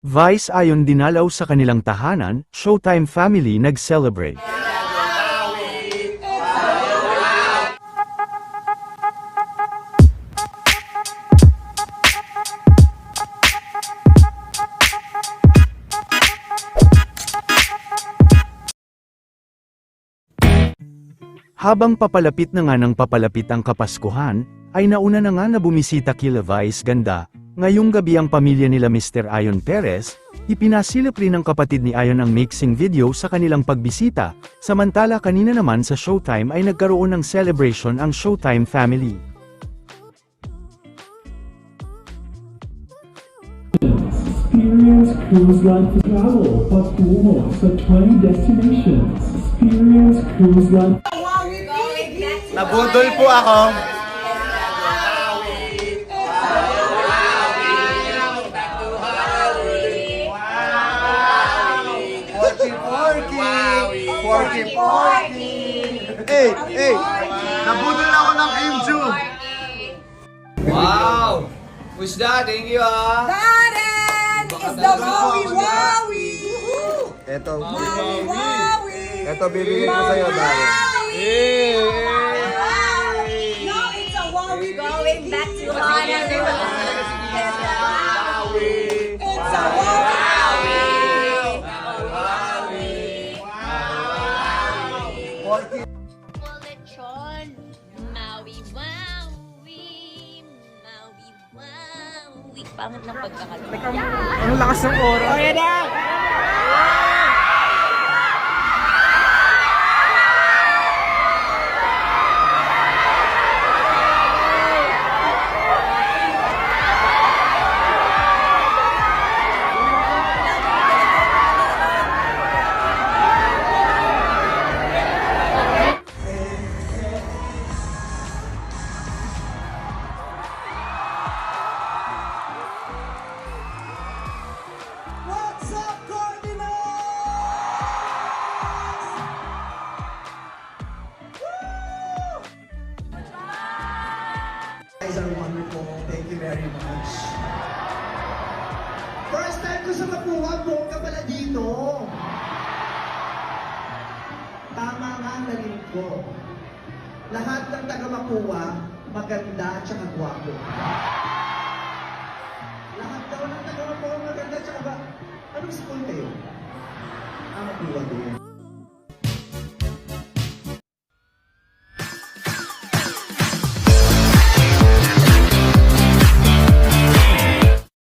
Vice ayon dinalaw sa kanilang tahanan, Showtime family nag-celebrate. Habang papalapit na nga ng papalapit ang Kapaskuhan, ay nauna na nga na bumisita kila Vice Ganda. Ngayong gabi ang pamilya nila Mr. Ayon Perez, ipinasilip rin ng kapatid ni Ayon ang mixing video sa kanilang pagbisita, samantala kanina naman sa Showtime ay nagkaroon ng celebration ang Showtime family. Experience cruise line travel patungo sa 20 destinations. Experience cruise line. Nabudol po ako. Porky. Hey, nabudol ako ng Imju. Wow! Who's that? Thank you ah! Darren is the Maui Wawi! Eto, Maui Wawi! eto bibigyan ko sa'yo, Darren. No, it's a Wawi going back to Honolulu. It's a Wawi! Lechon, Maui Wawi, Maui Wawi. Pangit ng pagkakataon. Ang lakas ng oras! Oh, yan na! What's up, Cardinals? Guys are wonderful. Thank you very much. First time ko sa Mapuha, bongga pala dito. Tama nga ang narinig ko. Lahat ng taga Mapuha, maganda at saka gwapo. Lahat daw ng taga Mapuha, maganda at saka ba? Anong school kayo? Mapuha din.